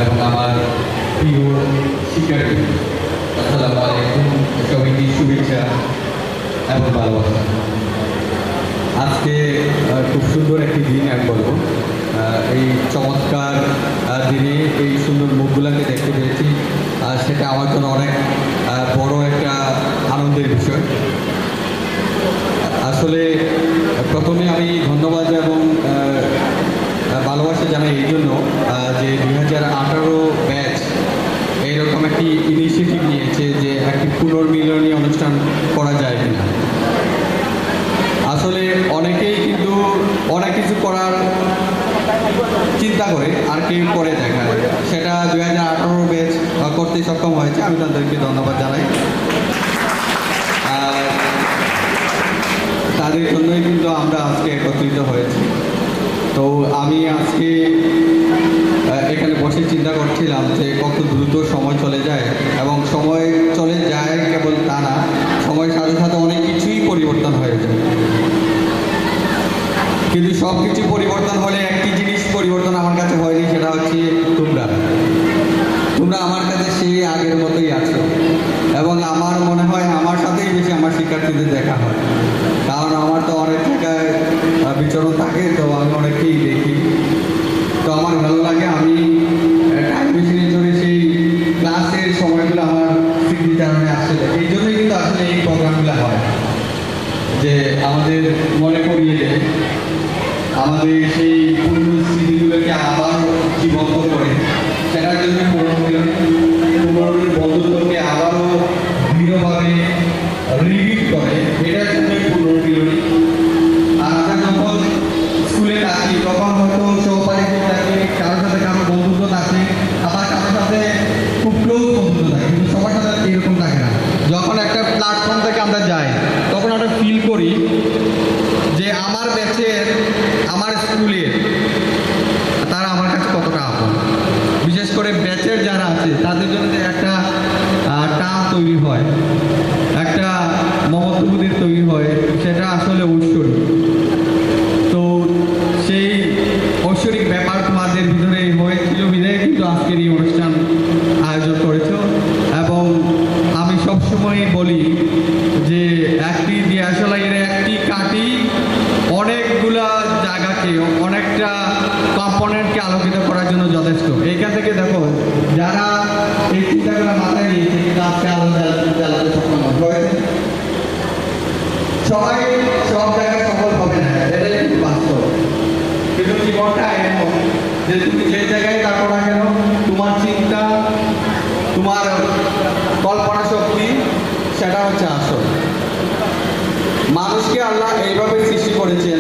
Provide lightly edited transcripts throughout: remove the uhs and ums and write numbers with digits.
এবং আমার প্রিয় শিক্ষার্থী, আসসালামু আলাইকুম, সবাইকে শুভেচ্ছা এবং ভালোবাসা। আজকে খুব সুন্দর একটি দিন আমি বলবো। এই চমৎকার দিনে এই সুন্দর মুখগুলোকে দেখতে পেয়েছি, সেটা আমার জন্য অনেক বড় একটা আনন্দের বিষয়। আসলে প্রথমে আমি ধন্যবাদ এবং ভালোবাসা জানাই এই জন্য যে 2018 ব্যাচ এইরকম একটি ইনিশিয়েটিভ নিয়েছে যে একটি পুনর্মিলনী অনুষ্ঠান করা যায় কিনা। আসলে অনেকেই কিন্তু অনেক কিছু করার চিন্তা করে আর কেউ করে দেখায়, সেটা 2018 ব্যাচ করতে সক্ষম হয়েছে, আমি তাদেরকে ধন্যবাদ জানাই। আর তাদের জন্যই কিন্তু আমরা আজকে একত্রিত হয়েছি। তো আমি আজকে এখানে বসে চিন্তা করছিলাম যে কত দ্রুত সময় চলে যায়, এবং সময় চলে যায় কেবল তা না, সময়ের সাথে সাথে অনেক কিছুই পরিবর্তন হয়ে যায়। কিন্তু সব কিছু পরিবর্তন হলে একটি জিনিস পরিবর্তন আমার কাছে হয়নি, সেটা হচ্ছে তোমরা আমার কাছে সেই আগের মতোই আছো, এবং আমার মনে হয় আমার সাথেই বেশি আমার শিক্ষার্থীদের দেখা হয়, কারণ আমার তো অনেক জায়গায় বিচরণ থাকে, তো আমি অনেককেই দেখি। তো আমার ভালো লাগে, আমি টাইম মেশিনে চড়ে সেই ক্লাসের সময়গুলো আমার স্মৃতিচারণে আসলে এই জন্যই কিন্তু আসলে এই প্রোগ্রামগুলো হয়, যে আমাদের মনে করিয়ে দেয় আমাদের সেই পূর্ণ স্মৃতিগুলোকে আবার জীবন্ত করে, সেটার জন্য পুনর্মিলনী বন্ধুত্বকে আবারও দৃঢ়ভাবে রিভিউ করে, এটার জন্য পুনর্মিলনী। আর আমরা যখন স্কুলে থাকি তখন হয়তো সহপাঠী থাকে, কারোর সাথে কারো বন্ধুত্ব থাকে, আবার কারোর সাথে খুব ক্লোজ বন্ধুত্ব থাকে, কিন্তু সবার সাথে এরকম থাকে না। যখন একটা প্ল্যাটফর্ম থেকে আমরা যাই তখন আমরা ফিল করি যে আমার ব্যাচের, আমার স্কুলের তারা আমার কাছে কতটা আপন। বিশেষ করে ব্যাচের যারা আছে তাদের জন্য একটা টান তৈরি হয়, একটা মমত্ববোধের তৈরি হয়, সেটা আসলে ঐশ্বরিক। তো সেই ঐশ্বরিক ব্যাপার তোমাদের ভিতরে হয়েছিল বিধায় কিন্তু আজকের এই অনুষ্ঠান আয়োজন করেছ। এবং আমি সবসময় বলি যে একটি দিয়াশলাইয়ের একটি কাঠি অনেকগুলা জায়গাকে, অনেকটা কম্পোনেন্টকে আলোকিত করার জন্য যথেষ্ট। এইখান থেকে দেখো যারা এই চিন্তাগুলো মাথায় নিয়েছে কিন্তু আজকে আলো জ্বালাতে সক্ষম হয়েছে। সবাই সব জায়গায় সফল হবে না, এটাই কিন্তু বাস্তব। কিন্তু জীবনটা এমন যে তুমি যে জায়গায় থাকো না কেন, তোমার চিন্তা, তোমার কল্পনা শক্তি, সেটা হচ্ছে আসল। মানুষকে আল্লাহ এইভাবে সৃষ্টি করেছেন।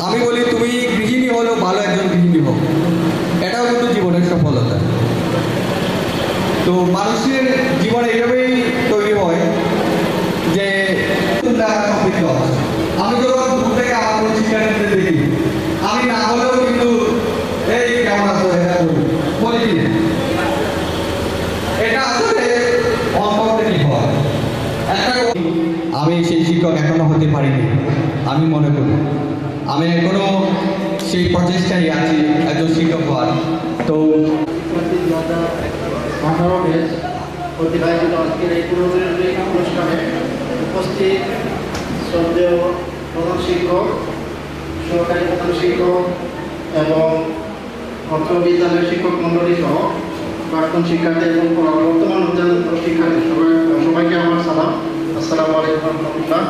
আমি বলি তুমি গৃহিণী হলেও ভালো একজন গৃহিণী হোক, এটাও কিন্তু জীবনের সফলতা। তো মানুষের জীবন এইভাবেই তৈরি হয় যে আমি যখন দূর থেকে আমার কোনো শিক্ষার্থীদের দেখি, আমি না হলেও কিন্তু এই কেমন আছো বলি, এটা আসলে অন্তর থেকে হয়। আমি সেই শিক্ষক এখনো হতে পারিনি, আমি মনে করি আমি এখনো সেই প্রচেষ্টায় আছি একজন শিক্ষক হওয়ার। তো 18 ব্যাচ প্রতিবাহিত আজকের এই পুনর্মিলনী অনুষ্ঠানে উপস্থিত শ্রদ্ধেয় প্রধান শিক্ষক, সহকারী প্রধান শিক্ষক এবং অত্র বিদ্যালয়ের শিক্ষক মণ্ডলী সহ প্রাক্তন শিক্ষার্থী এবং বর্তমান উদ্যান্ত শিক্ষার্থী সবাইকে আমার সালাম, আসসালামু আলাইকুম রহমতুল্লাহ।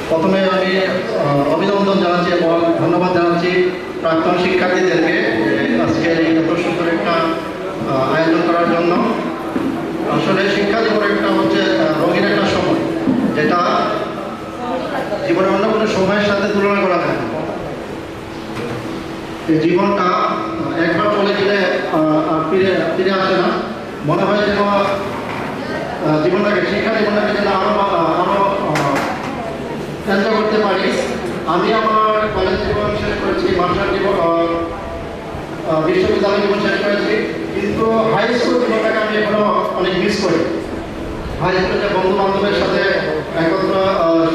প্রথমে আমি অভিনন্দন জানাচ্ছি এবং ধন্যবাদ জানাচ্ছি প্রাক্তন শিক্ষার্থীদেরকে আজকে এত সুন্দর একটা আয়োজন করার জন্য। আসলে শিক্ষা জীবনের একটা হচ্ছে রঙিন একটা সময়, যেটা জীবনের অন্য কোনো সময়ের সাথে তুলনা করা যায় না। এই জীবনটা একবার চলে গেলে ফিরে আসে না। মনে হয় যেন জীবনটাকে, শিক্ষা জীবনটাকে যেন আরো এনজয় করতে পারি। আমি আমার কলেজ জীবন শেষ করেছি, মাস্টার জীবন, বিশ্ববিদ্যালয় জীবন শেষ করেছি, কিন্তু হাই স্কুল জীবনটাকে আমি এখনো অনেক মিস করি। হাই স্কুলে বন্ধু বান্ধবের সাথে একত্র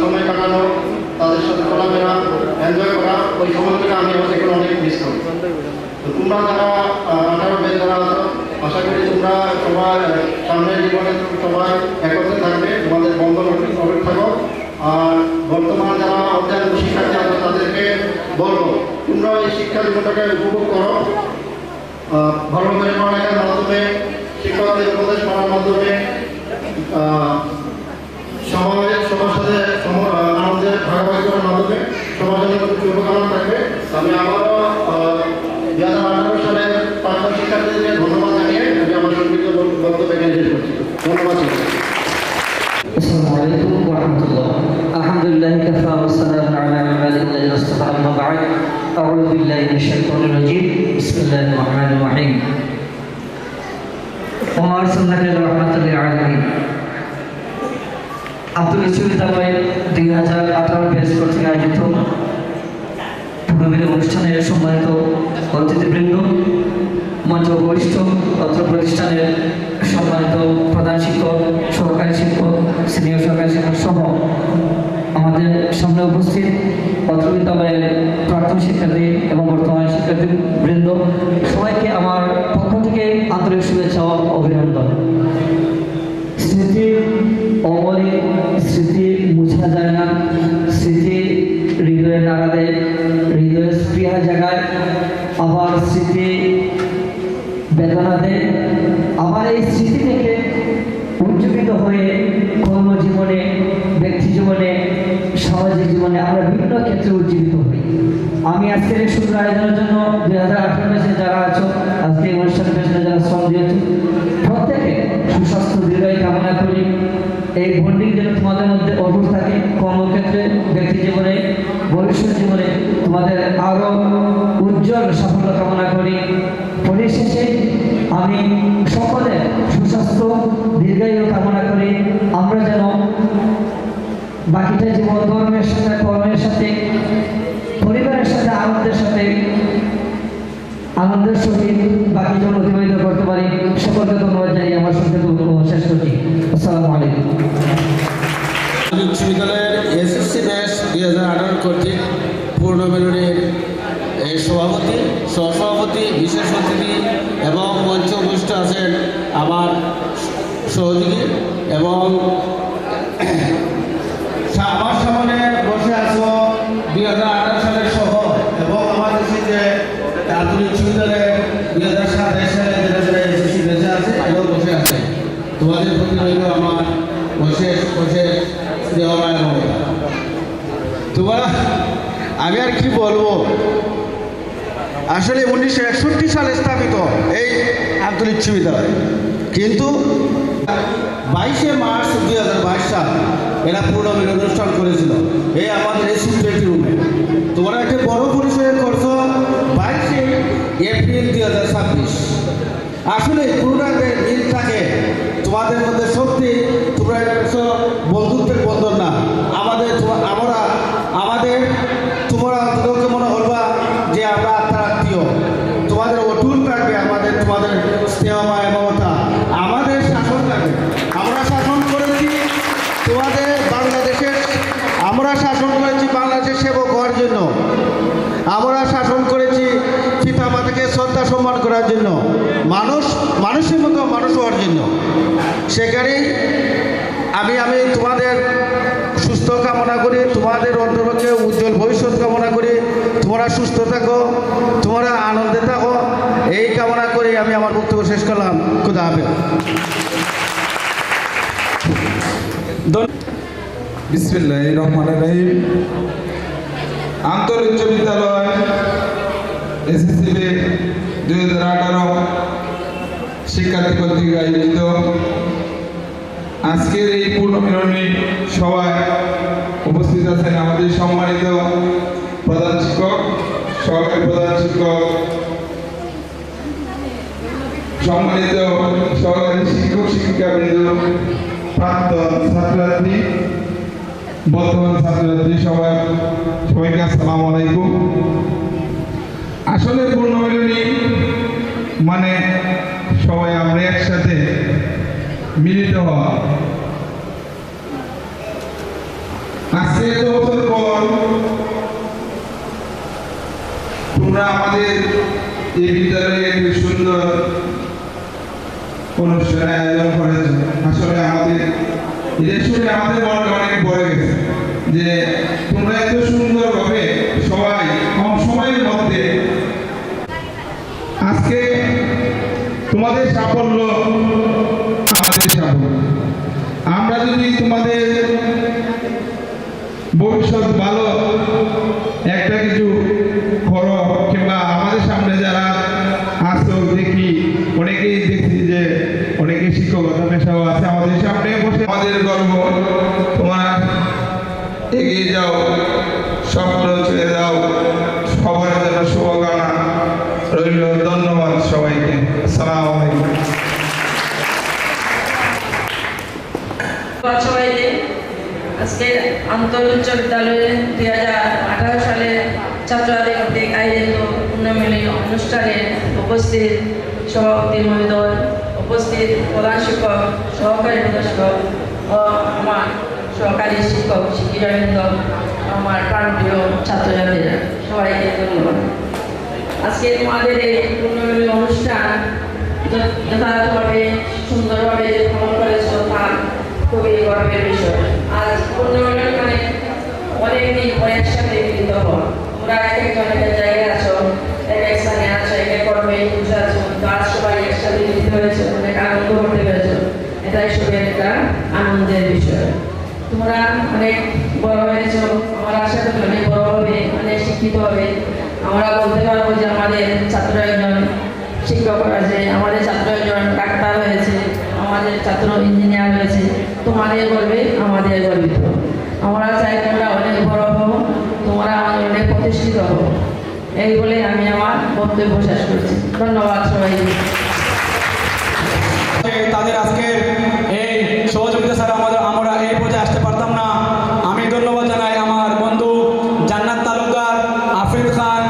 সময় কাটানো, তাদের সাথে চলাফেরা, এনজয় করা, ওই সময়টাকে আমি এখনো অনেক মিস করি। তোমরা যারা 18 ব্যাচ যারা আছো, আশা করি তোমরা সবাই সামনের জীবনে সবাই একত্রে থাকবে, তোমাদের বন্ধন অটুট থাকো। আর বর্তমান যারা অধ্যয়ন শিক্ষার্থী আছে তাদেরকে বলবো তোমরা এই শিক্ষা জীবনটাকে উপভোগ করো, ভালোভাবে পড়ালেখার মাধ্যমে, শিক্ষকদের উপদেশ মানার মাধ্যমে, সবার সাথে আনন্দের ভাগাভাগি করার মাধ্যমে সমাজের মধ্যে শুভকামনা থাকবে। আমি আবারও 2018 সালের প্রাক্তন শিক্ষার্থীদেরকে ধন্যবাদ জানিয়ে আমি আমার সংক্ষিপ্ত বক্তব্য এখানে শেষ করছি। ধন্যবাদ। السلام عليكم ورحمة الله. الحمد لله كفى والسلام على عباده الذين اصطفى. أما بعد أعوذ بالله من الشيطان الرجيم. بسم الله الرحمن الرحيم. وما أرسلناك إلا رحمة للعالمين. আব্দুল বিশ্ববিদ্যালয় 2018 ব্যাচ কর্তৃক আয়োজিত পুনর্মিলন অনুষ্ঠানের সম্মানিত অতিথিবৃন্দ, মঞ্চ বরিষ্ঠ অত্র প্রতিষ্ঠানের সম্মানিত প্রধান শিক্ষক, সহকারী শিক্ষক, সিনিয়র সহকারী শিক্ষক সহ আমাদের সামনে উপস্থিত অত্র বিদ্যালয়ের প্রাক্তন শিক্ষার্থী এবং বর্তমান শিক্ষার্থীবৃন্দ, সবাইকে আমার পক্ষ থেকে আন্তরিক শুভেচ্ছা ও অভিনন্দন। স্মৃতি অমলিক, স্মৃতি মুছা যায় না, স্মৃতি হৃদয়ে নাড়া দেয়, হৃদয়ে স্পৃহা জাগায়, আবার স্মৃতি বেদনা দেয়। আবার এই স্মৃতি থেকে উজ্জীবিত হয়ে কর্মজীবনে, ব্যক্তি জীবনে, সামাজিক জীবনে আমরা বিভিন্ন ক্ষেত্রে উজ্জীবিত হই। আমি আজকের এই সুন্দর আয়োজনের জন্য 2018 ব্যাচে যারা আছো, আজকে এই অনুষ্ঠানের পেছনে যারা শ্রম দিয়েছো, প্রত্যেকে সুস্বাস্থ্য দীর্ঘায়ু কামনা করি। এই বন্ডিং যেন তোমাদের মধ্যে অটুট থাকে, কর্মক্ষেত্রে, ব্যক্তি জীবনে, ভবিষ্যৎ জীবনে তোমাদের আরও উজ্জ্বল সাফল্য কামনা করি। পরিশেষে আমি সকলের সুস্বাস্থ্য দীর্ঘায়ু কামনা করি। আমরা যেন বাকিটা জীবন ধর্মের সাথে, কর্মের সাথে, পরিবারের সাথে, আনন্দের সহিত বাকি জীবন অতিবাহিত করতে পারি। সকলকে ধন্যবাদ জানিয়ে আমার সংক্ষিপ্ত বক্তব্য শেষ করছি। আসসালামু আলাইকুম। বিশ্ববিদ্যালয়ের এসএসসি ব্যাচ 2018 কর্তৃক পূর্ণমিলনের সভাপতি, সহসভাপতি, বিশেষ অতিথি এবং মঞ্চ উপস্থিত আছেন আমার সহযোগী এবং আমার সামনে বসে আছো 2018 সালের সহ এবং আমাদের যে আধুনিক বিশ্ববিদ্যালয়ে 2027 সালে যারা এসএসসি বেঁচে আছে এবং বসে আছে, তোমাদের প্রতি রইল আমার বসে দেওয়া তোমরা, আমি আর কি বলবো, আসলে 1961 সালে স্থাপিত এই আঞ্চলিক বিশ্ববিদ্যালয়, কিন্তু 22শে মার্চ 2022 সাল এরা পূর্ণমিলন অনুষ্ঠান করেছিল এই আমাদের এই সিক্রেট রুমে। তোমরা একটা বড় পরিসরে করছো 22শে এপ্রিল 2026। আসলে পুরোটাকে মিল থাকে তোমাদের মধ্যে, সত্যি তোমরা বন্ধুত্বের বন্ধন না তোমরা অন্ততকে মনে হলবা যে আমরা আত্মার আত্মীয়। তোমাদের অটুট থাকবে আমাদের, তোমাদের স্নেহ মায়া মমতা, আমাদের শাসন থাকবে। আমরা শাসন করেছি তোমাদের বাংলাদেশের সেবক হওয়ার জন্য, আমরা শাসন করেছি পিতা মাতাকে শ্রদ্ধা সম্মান করার জন্য, মানুষের মতো মানুষ হওয়ার জন্য। সেখানেই আমি তোমাদের সুস্থ কামনা করি, তোমাদের অন্তরকে উজ্জ্বল ভবিষ্যৎ কামনা করি। তোমরা সুস্থ থাকো, তোমরা আনন্দে থাকো, এই কামনা করে আমি আমার বক্তব্য শেষ করলাম। খুদা হাফেজ। বিসমিল্লাহির রহমানির রহিম। আন্তর উচ্চ বিদ্যালয় এসএসসি 2018 শিক্ষার্থী কর্তৃক আয়োজিত আজকের এই পূর্ণমিলনী সভায় উপস্থিত আছেন আমাদের সম্মানিত প্রধান শিক্ষক, সহকারী প্রধান শিক্ষক, সম্মানিত সহকারী শিক্ষক শিক্ষিকাবৃন্দ, প্রাক্তন ছাত্রছাত্রী, বর্তমান ছাত্রছাত্রী, সবাইকে আসসালামু আলাইকুম। আসলে পূর্ণমিলনী মানে সবাই আমরা একসাথে মিলিত হওয়া। আজকে এত বছর পর তোমরা আমাদের এই বিদ্যালয়ে একটি সুন্দর অনুষ্ঠানের আয়োজন করেছে। আসলে আমাদের এটা শুনে আমাদের মনটা অনেক ভরে গেছে যে তোমরা এত সুন্দরভাবে সবাই কম সময়ের মধ্যে আজকে তোমাদের সাফল্য আমাদের সাফল্য। আমরা যদি তোমাদের ভবিষ্যৎ ভালো একটা কিছু করো, কিংবা আমাদের সামনে যারা আসো দেখি অনেকেই দেখছি যে অনেকে শিক্ষকতা পেশাও আছে আমাদের সামনে বসে, আমাদের গর্ব। তোমরা এগিয়ে যাও, স্বপ্ন ছেড়ে দাও, সবার জন্য শুভকামনা রইল। ধন্যবাদ সবাইকে। আসসালামু আলাইকুম। সবাইকে আজকে আন্তর উচ্চ বিদ্যালয়ে 2018 সালে ছাত্রদের কর্তৃক আয়োজিত পূর্ণমিলনী অনুষ্ঠানে উপস্থিত সভাপতি মহোদয়, উপস্থিত প্রধান শিক্ষক, সহকারী প্রধান শিক্ষক ও আমার সহকারী শিক্ষক শিক্ষিকাবৃন্দ, আমার প্রাণপ্রিয় ছাত্রছাত্রীরা, সবাইকে ধন্যবাদ। আজকে তোমাদের এই পূর্ণমিলনী অনুষ্ঠান যথাযথভাবে সুন্দরভাবে যে পালন করেছ তা খুবই গর্বের বিষয়। আজ পূর্ণমিলনী মানে অনেকদিন পরে একসাথে মিলিত হওয়া। তোমরা এক একজন এক এক জায়গায় আছো, এক এক স্থানে আছো, এক এক কর্মে বসে আছো, তো আজ সবাই একসাথে মিলিত হয়েছে, অনেক আনন্দ করতে পেরেছো। এটাই সবই একটা আনন্দের বিষয়। তোমরা অনেক বড় হয়েছো, আমার আশা করি অনেক বড় হবে, অনেক শিক্ষিত হবে। আমরা বলতে পারবো যে আমাদের ছাত্র একজন শিক্ষক আছে, আমাদের ছাত্র একজন ডাক্তার হয়েছে, আমাদের ছাত্র ইঞ্জিনিয়ার হয়েছে। তোমাদের গর্বে আমাদের গর্বিত। আমরা চাই তোমরা অনেক বড় হও, তোমরা আমাদের অনেক প্রতিষ্ঠিত হও। এই বলে আমি আমার বক্তব্য শেষ করছি। ধন্যবাদ সবাইকে। তাদের আজকের এই সহযোগিতা ছাড়া আমরা এই পর্যায়ে আসতে পারতাম না। আমি ধন্যবাদ জানাই আমার বন্ধু জান্নাত তালুকদার, আফরিদ খান,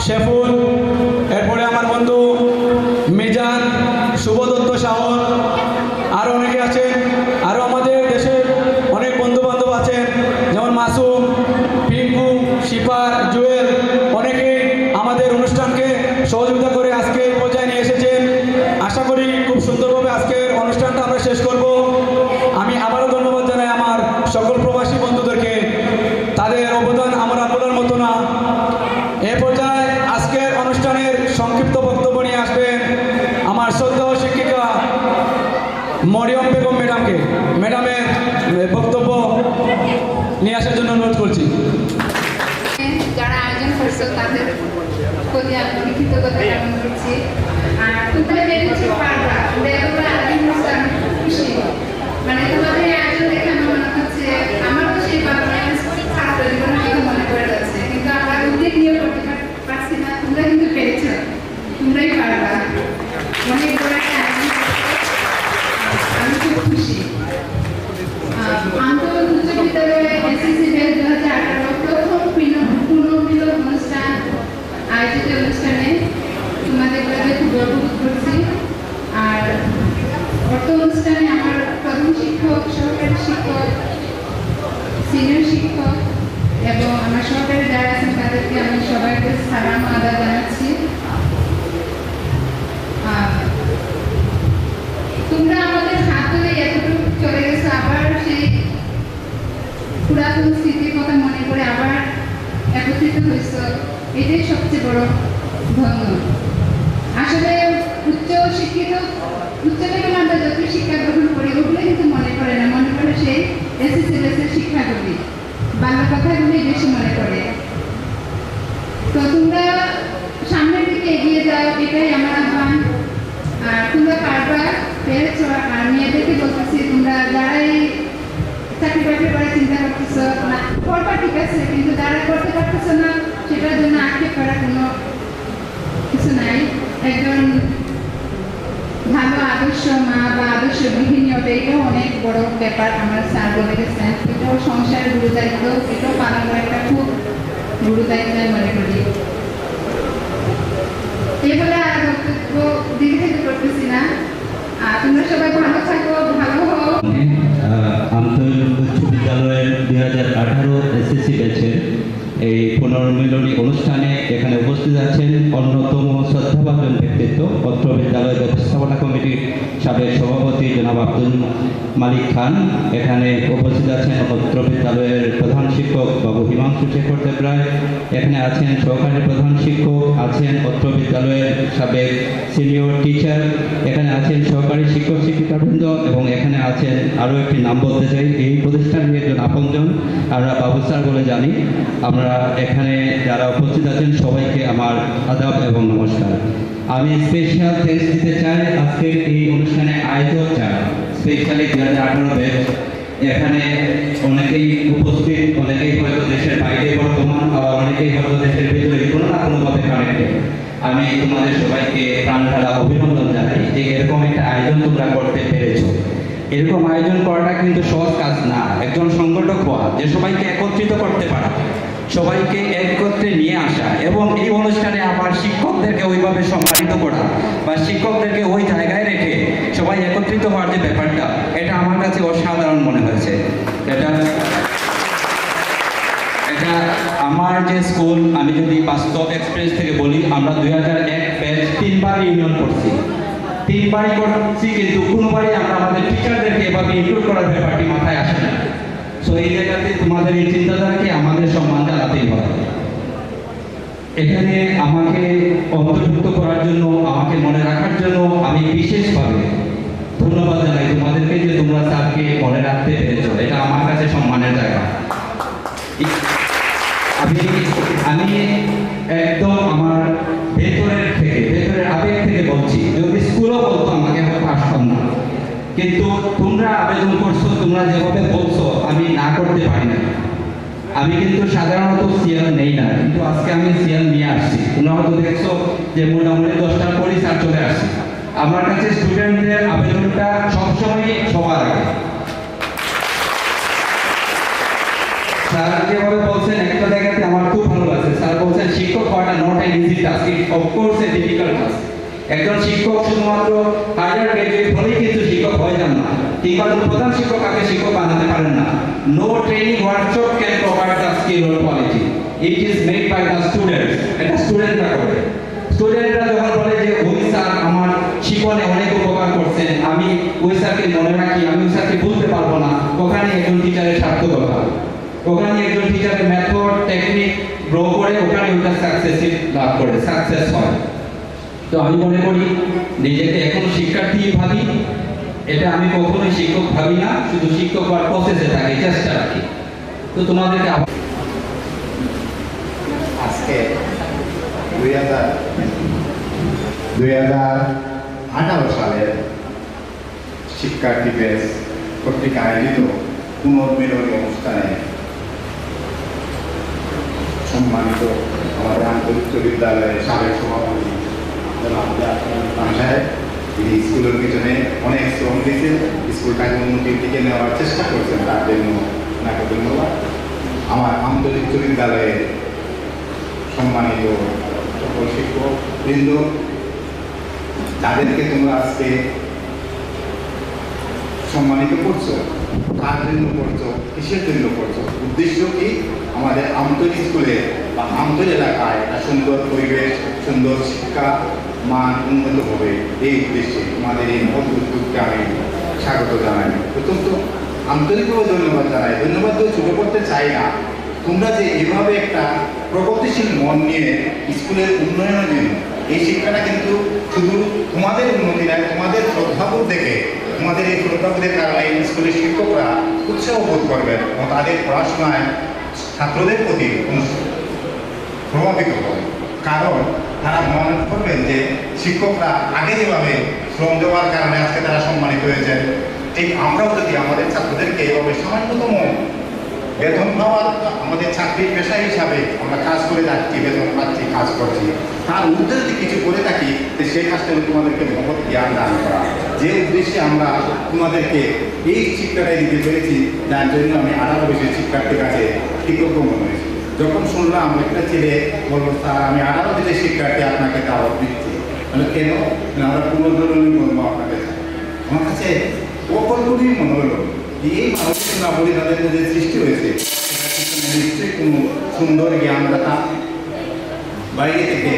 শেফুল, এরপরে আমার বন্ধু মিজান, শুভদত্ত শাহন, আরও অনেকে আছেন। আরও আমাদের দেশের অনেক বন্ধু বান্ধব আছেন, যেমন মাসুম, পিঙ্কু, শিপার, জুয়েল, অনেকেই আমাদের অনুষ্ঠানকে সহযোগিতা করে আজকে এই পর্যায়ে নিয়ে এসেছেন। আশা করি খুব সুন্দরভাবে আজকের অনুষ্ঠানটা আমরা শেষ করব। আমি আবারও ধন্যবাদ জানাই আমার সকল প্রবাসী বন্ধুদেরকে। তাদের অবদান আমরা বলার মতো না। এ পর্যায়ে আজকের অনুষ্ঠানের সংক্ষিপ্ত বক্তব্য নিয়ে আসবেন আমার শ্রদ্ধেয় শিক্ষিকা মরিয়ম বেগম ম্যাডামকে। ম্যাডামের বক্তব্য নিয়ে আসার জন্য অনুরোধ করছি। যারা আয়োজন করছে তাদের প্রতি আমি কৃতজ্ঞতা জ্ঞাপন করছি। আর তোমরা বেরিয়েছো পারবা, তোমরা আয়োজন করছো, আমি খুব খুশি। মানে তোমাদের এই আয়োজন দেখে আমার মনে হচ্ছে আমারও সেই পারফরমেন্স ছাত্র জীবনের কথা মনে পড়ে যাচ্ছে, কিন্তু আমরা উদ্যোগ নিয়ে করতে পারছি না। তোমরা কিন্তু পেরেছো, তোমরাই পারবা। অনেক বড় একটা আয়োজন করছো, আমি খুব খুশি। আন্তর উচ্চ বিদ্যালয়ে এসএসসি ব্যাচ 2018 প্রথম পূর্ণমিলন অনুষ্ঠান আয়োজিত অনুষ্ঠানে তোমাদের কাছে খুব গর্ববোধ করছি। আর অর্থ অনুষ্ঠানে আমার প্রধান শিক্ষক, সহকারী শিক্ষক, সিনিয়র শিক্ষক এবং আমার সহকারী যারা আছেন তাদেরকে আমি সবাইকে সালাম আদাব জানাচ্ছি। তোমরা আমাদের হাত ধরে এতটুকু চলে গেছো, আবার সেই পুরাতন স্মৃতির কথা মনে করে আবার একত্রিত হয়েছ, এটাই সবচেয়ে বড় ধন্য। আসলে উচ্চ লেভেলে আমরা যত শিক্ষা গ্রহণ করি ওগুলো কিন্তু মনে করে না, মনে করে সেই এসএসসি ব্যাচের শিক্ষাগুলি, বাংলা কথাগুলি বেশি মনে করে। তো তোমরা সামনের দিকে এগিয়ে যাও, এটাই আমার আহ্বান। আর তোমরা পারবা, পেরেছো। আর মেয়েদেরকে বলতেছি, তোমরা যারাই চাকরি বাকরি করে চিন্তা করতেছ না, করবা ঠিক আছে, কিন্তু যারা করতে পারতেছ না সেটার জন্য আক্ষেপ করার কোনো কিছু নাই। একজন ভালো আদর্শ মা বা আদর্শ গৃহিণী হবে, এটাও অনেক বড় ব্যাপার। আমার স্যার বলে গেছেন, এটাও সংসারের গুরু দায়িত্ব, এটাও পালন করা একটা খুব গুরু দায়িত্ব মনে করি। এগুলো আর বক্তব্য দীর্ঘায়িত করতেছি না। তোমরা সবাই ভালো থাকো, ভালো হও। আন্তর উচ্চ বিদ্যালয়ের 2018 এসএসসি ব্যাচের এই পুনর্মিলনী অনুষ্ঠানে এখানে উপস্থিত আছেন অন্যতম শ্রদ্ধাভাজন ব্যক্তিত্ব অত্র বিদ্যালয় ব্যবস্থাপনা কমিটির সাবেক সভাপতি জনাব আব্দুল মালিক খান। এখানে উপস্থিত আছেন অত্র বিদ্যালয়ের প্রধান শিক্ষক বাবু হিমাংশু শেখর দেবরায়। এখানে আছেন সহকারী প্রধান শিক্ষক, আছেন অত্র বিদ্যালয়ের সাবেক সিনিয়র টিচার, এখানে আছেন সহকারী শিক্ষক শিক্ষিকাবৃন্দ এবং এখানে আছেন আরও একটি নাম বলতে চাই, এই প্রতিষ্ঠানের একজন আপনজন, আমরা বাবু স্যার বলে জানি। আমরা এখানে যারা উপস্থিত আছেন সবাইকে আমার আদাব এবং নমস্কার। আমি স্পেশাল থ্যাঙ্কস দিতে চাই আজকের এই অনুষ্ঠানে আয়োজক যারা, স্পেশালি 2018 ব্যাচ। এখানে অনেকেই উপস্থিত, অনেকেই হয়তো দেশের বাইরে বর্তমান, আবার অনেকেই হয়তো দেশের ভিতরে কোনো না কোনোভাবে কানেক্টেড। আমি তোমাদের সবাইকে প্রাণ ঢালা অভিনন্দন জানাই যে এরকম একটা আয়োজন তোমরা করতে পেরেছো। এরকম আয়োজন করাটা কিন্তু সহজ কাজ না। একজন সংগঠক হওয়া, যে সবাইকে একত্রিত করতে পারা, সবাইকে একত্রে নিয়ে আসা এবং এই অনুষ্ঠানে আবার শিক্ষকদেরকে ওইভাবে সম্মানিত করা বা শিক্ষকদেরকে ওই জায়গায় রেখে সবাই একত্রিত হওয়ার যে ব্যাপারটা, এটা আমার কাছে অসাধারণ মনে হয়েছে। এটা আমার যে স্কুল, আমি যদি বাস্তব এক্সপিরিয়েন্স থেকে বলি, আমরা 2001 ব্যাচ 3বার ইউনিয়ন করছি, 3বারই করছি, কিন্তু কোনোবারই আমরা আমাদের টিচারদেরকে এভাবে ইনক্লুড করার ব্যাপারটি মাথায় আসে না। সো এই জায়গাতে তোমাদের এই চিন্তাধারাকে আমাদের সম্মান জানাতেই হয়। এখানে আমাকে অন্তর্ভুক্ত করার জন্য, আমাকে মনে রাখার জন্য আমি বিশেষভাবে ধন্যবাদ জানাই তোমাদেরকে যে তোমরা স্যারকে মনে রাখতে পেরেছো। এটা আমার কাছে সম্মানের জায়গা। আমি একদম আমার ভেতরের আবেগ থেকে বলছি, যদি স্কুলও বলতো আমাকে হয়তো আসতাম না, কিন্তু তোমরা আবেদন করছো, তোমরা যেভাবে বলছো আমি না করতে পারি না। আমি কিন্তু সাধারণত সিএল নেই না, কিন্তু আজকে আমি সিএল নিয়ে আসছি। তোমরা হয়তো দেখছো যে মোটামুটি 10টার পরই স্যার চলে আসছে। আমার কাছে স্টুডেন্টদের আবেদনটা সবসময় সবার আগে। স্যার যেভাবে বলছেন একটা জায়গাতে আমার খুব ভালো লাগছে। স্যার বলছেন শিক্ষক হওয়াটা not an easy task, it of course A difficult task. একজন শিক্ষক শুধুমাত্র হায়ার গ্রাজুয়েট হলেই কিন্তু শিক্ষক হয়ে যান না, কিংবা প্রধান শিক্ষক আগে শিক্ষক বানাতে পারেন না। No training workshop can provide the skill or quality, it is made by the students. এটা স্টুডেন্টরা করে। স্টুডেন্টরা যখন বলে যে ওই স্যার আমার জীবনে অনেক উপকার করছেন, আমি ওই স্যারকে মনে রাখি, আমি ওই স্যারকে ভুলতে পারবো না, ওখানে একজন টিচারের সার্থকতা, ওখানে একজন টিচারের মেথড টেকনিক গ্রো করে ওখানে ওটা সাকসেসিভ লাভ করে, সাকসেস হয়। তো আমি মনে করি নিজেকে এখন শিক্ষার্থী ভাবি, এটা আমি কখনোই শিক্ষক ভাবি না, শুধু শিক্ষক হওয়ার প্রসেসে থাকি, চেষ্টা রাখি। তো তোমাদেরকে আজকে 2018 সালের শিক্ষার্থী ব্যাচ কর্তৃক আয়োজিত পুনর্মিলনী অনুষ্ঠানে সম্মানিত আমাদের আন্তর্জাতিক বিদ্যালয়ের সাবেক সভাপতি সাহেব, তিনি স্কুলের পিছনে অনেক শ্রম দিয়েছেন, স্কুলটাকে উন্নতির দিকে নেওয়ার চেষ্টা করছেন, তার জন্য ওনাকে ধন্যবাদ। আমার আন্তর্জাতিক বিদ্যালয়ের সম্মানিত সকল শিক্ষক বৃন্দ, যাদেরকে তোমরা আজকে সম্মানিত করছো, কার জন্য করছো, কিসের জন্য করছো, উদ্দেশ্য কি? আমাদের আন্তর্জাতিক স্কুলে বা আন্তর্জাতিক এলাকায় একটা সুন্দর পরিবেশ, সুন্দর শিক্ষা মান উন্নত হবে, এই উদ্দেশ্যে তোমাদের এই মত উদ্যোগকে আমি স্বাগত জানাই। অত্যন্ত আন্তরিকভাবে ধন্যবাদ জানাই। ধন্যবাদ তো ছোট করতে চাই না, তোমরা যে এভাবে একটা প্রগতিশীল মন নিয়ে স্কুলের উন্নয়নের জন্য, এই শিক্ষাটা কিন্তু শুধু তোমাদের উন্নতি নয়, তোমাদের শ্রদ্ধাবোধ দেখে, তোমাদের এই শ্রদ্ধাবোধের কারণে স্কুলের শিক্ষকরা উৎসাহ বোধ করবেন এবং তাদের পড়াশোনায় ছাত্রদের প্রতি প্রভাবিত হবে। কারণ তারা মনে করবেন যে শিক্ষকরা আগে যেভাবে শ্রম দেওয়ার কারণে আজকে তারা সম্মানিত হয়েছেন, ঠিক আমরাও যদি আমাদের ছাত্রদেরকে এভাবে সামান্যতম বেতন পাওয়ার, আমাদের চাকরির পেশা হিসাবে আমরা কাজ করে যাচ্ছি, বেতন পাচ্ছি, কাজ করছি, তার উদ্দেশ্যে যদি কিছু করে থাকি, সেই কাজটা তোমাদেরকে মহৎ জ্ঞান দান করা, যে উদ্দেশ্যে আমরা তোমাদেরকে এই শিক্ষাটাই দিতে পেরেছি, যার জন্য আমি 18 বছরের শিক্ষার্থীর কাছে কৃতজ্ঞ মনে হয়েছি। যখন শুনলাম একটা ছেলে বলল, স্যার আমি 18 বছরের শিক্ষার্থী, আপনাকে দাওয়াত দিচ্ছি, মানে কেন? আমরা পুনর্মিলনী করবো আপনাদের। আমার কাছে অকল্পনীয় মনে হলো এই মানুষের নাগরিক তাদের মধ্যে সৃষ্টি হয়েছে, নিশ্চয়ই কোনো সুন্দর জ্ঞানদাতা বাইরে থেকে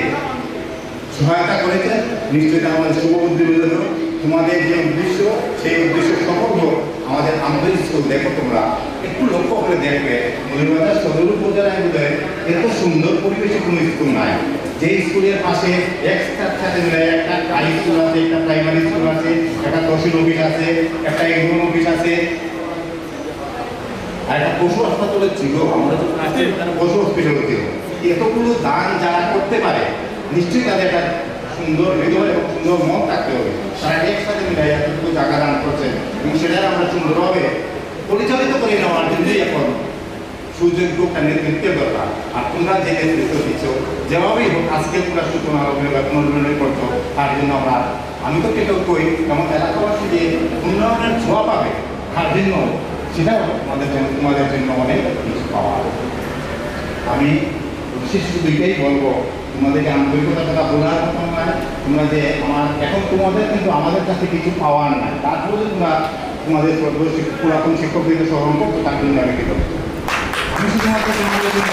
সহায়তা করেছে। নিশ্চয়ই তারা আমাদের শুভবুদ্ধি বিরোধ। তোমাদের যে উদ্দেশ্য সেই উদ্দেশ্য সফল হোক। আমাদের আন্তরিক স্কুল দেখো, তোমরা একটু লক্ষ্য করে দেখবে মৌলভীবাজার সদর উপজেলায় বোধহয় এত সুন্দর পরিবেশে কোনো স্কুল নাই। যে স্কুলের পাশে একটার সাথে মিলে একটা হাই স্কুল আছে, একটা প্রাইমারি স্কুল আছে, একটা তহসিল অফিস আছে, একটা এগ্রোন অফিস আছে, আর একটা পশু হাসপাতাল ছিল। আমরা যখন আসছি পশু হসপিটাল ছিল। এতগুলো দান যারা করতে পারে নিশ্চয়ই তাদের একটা সুন্দর হৃদয় এবং সুন্দর মন থাকতে হবে। তারা একসাথে মিলে এতটুকু জায়গা দান করছেন এবং সেটা আমরা সুন্দরভাবে পরিচালিত করে নেওয়ার জন্যই এখন সুযোগ্য নেতৃত্বের দরকার। আর তোমরা যে নেতৃত্ব দিচ্ছ যেভাবেই হোক আজকে তোমরা সূচনা হবে বা পুনর্মিলন করছো, তার জন্য আমি তো কেটে কই এমন এলাকাবাসী যে উন্নয়নের ছোঁয়া পাবে, তার জন্য সেটাও তোমাদের জন্য অনেক কিছু পাওয়া। আমি বিশেষ দুইটাই বলবো, তোমাদেরকে আন্তরিকতার কথা বলার মতো নয়। তোমরা যে এখন তোমাদের কিন্তু আমাদের কাছে কিছু পাওয়ার নাই, তারপরে তোমরা তোমাদের পুরাতন শিক্ষকদেরকে স্মরণ করতো, তার জন্য আমি কৃতজ্ঞ। আমি শুধুমাত্র তোমাদের জন্য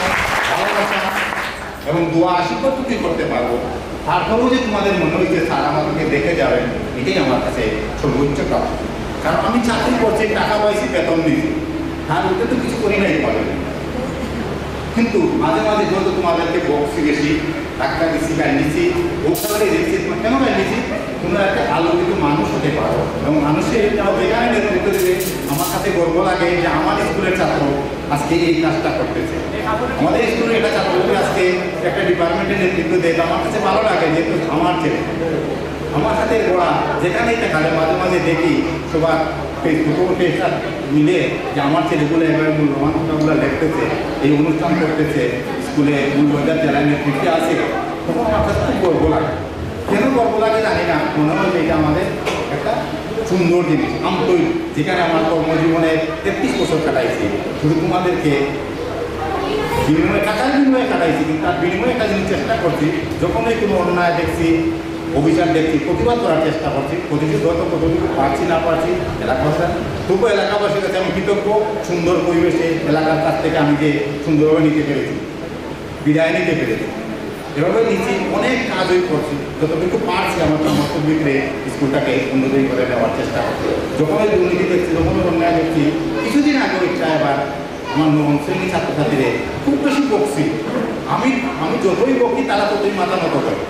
ভালোবাসা এবং দোয়া আশীর্বাদ কি করতে পারবো। তারপরেও যে তোমাদের মনে হয়েছে স্যার আমাদেরকে দেখে যাবেন, এটাই আমার কাছে সর্বোচ্চ প্রাপ্ত। কারণ আমি চাকরি করছি, টাকা পাইছি, বেতন দিচ্ছি, তার ওটা তো কিছু করি নাই পারবেন। কিন্তু মাঝে মাঝে যত তোমাদেরকে বক্সি গেছি, ডাক্তার দিচ্ছি, কান্দিছি, ওখানে দেখছি, কেন কান্দিছি? তোমরা একটা আলোকিত মানুষ হতে পারো এবং মানুষের যেখানে নেতৃত্ব দেবে আমার কাছে গর্ব লাগে যে আমার স্কুলের ছাত্র আজকে এই কাজটা করতেছে। আমাদের স্কুলের একটা ছাত্রকে আজকে একটা ডিপার্টমেন্টের নেতৃত্ব দেয়, আমার কাছে ভালো লাগে যেহেতু আমার ছেলে আমার সাথে ওরা যেখানেই দেখা যায় মাঝে মাঝে দেখি সবার ফেসবুকও পেজটা মিলে যে আমার ছেলেগুলো এবার মূল্যবান কথাগুলো লিখতেছে, এই অনুষ্ঠান করতেছে, স্কুলে মূল্যবাজার জেলায় নেতৃত্বে আছে, তখন আমার কাছে খুব গর্ব লাগে। কেন গর্ব লাগে জানি না, মনে হয় এটা আমাদের একটা সুন্দর জিনিস। আন্তরিক যেখানে আমার কর্মজীবনে 33 বছর কাটাইছি, শুধু তোমাদেরকে বিনিময়ে কাটাইছি, কিন্তু তার বিনিময়ে একটা জিনিস চেষ্টা করছি, যখনই কোনো অন্যায় দেখছি, অভিযান দেখছি, প্রতিবাদ করার চেষ্টা করছি, প্রতিনিধি কতটুকু পারছি না পারছি এলাকাবাসী, তবুও এলাকাবাসীর কাছে আমি কৃতজ্ঞ। সুন্দর পরিবেশে এলাকার কাছ থেকে আমি যে সুন্দরভাবে নিতে পেরেছি, বিদায় নিতে পেরেছি, এভাবে নিচ্ছি, অনেক কাজই করছি, যতটুকু পারছি আমার সমস্ত বিক্রে স্কুলটাকে উন্নতি করে নেওয়ার চেষ্টা করছি। যখনই দুর্নীতি দেখছি, যখনই অন্যায় দেখছি, কিছুদিন আগে ইচ্ছা এবার আমার নবম শ্রেণী ছাত্রছাত্রীদের খুব বেশি বকছি। আমি যতই বকি তারা ততই মাথা নত করে।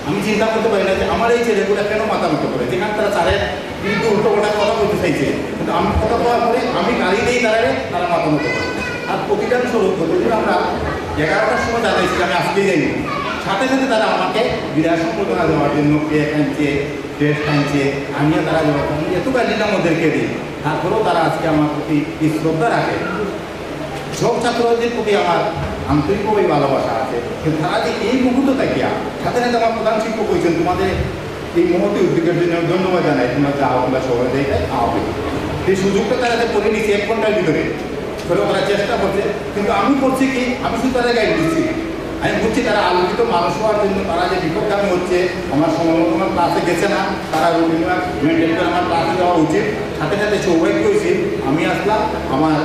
আমি চিন্তা করতে পারি না যে আমার এই ছেলেগুলো কেন মাথা নত করে, যেখানে তারা স্যারের কিন্তু উল্টো পাল্টা কথা বলতে চাইছে, কিন্তু আমি কথা বলার পরে আমি গাড়ি দিই তারা মাথা নত করে। আর প্রতিদান স্বরূপ প্রতিদিন আমরা 11টার সময় জানাইছি আমি আজকেই যাইনি, সাথে সাথে তারা আমাকে বিদায় সম্বর্ধনা দেওয়ার জন্য কেক আনছে, ড্রেস আনছে, আমিও তারা দেওয়ার আমি এত গাড়িটা ওদেরকে দিই, তারপরেও তারা আজকে আমার প্রতি শ্রদ্ধা রাখে। সব ছাত্রদের প্রতি আমার আন্তরিকভাবে ভালোবাসা আছে, কিন্তু তারা যে এই মুহূর্ত থাকিয়া সাথে সাথে আমার প্রধান শিক্ষক হয়েছেন, তোমাদের এই মুহূর্তে উদ্যোগের জন্য ধন্যবাদ জানাই। তোমরা যে আহ্বানটা সবাই দেয় আহ্বান, এই সুযোগটা তারা করে নিচ্ছে 1 ঘন্টার ভিতরে, সেটাও তারা চেষ্টা করছে। কিন্তু আমি করছি কি, আমি শুধু তাদের গাইড দিচ্ছি। আমি বুঝছি তারা আলোকিত মানুষ হওয়ার জন্য তারা যে বিপদগামী হচ্ছে, আমার সময় মতো আমার ক্লাসে গেছে না, তারা রুটিন মেনটেন করে আমার ক্লাসে যাওয়া উচিত। সাথে সাথে সৌভাগ্য হয়েছি আমি আসলাম, আমার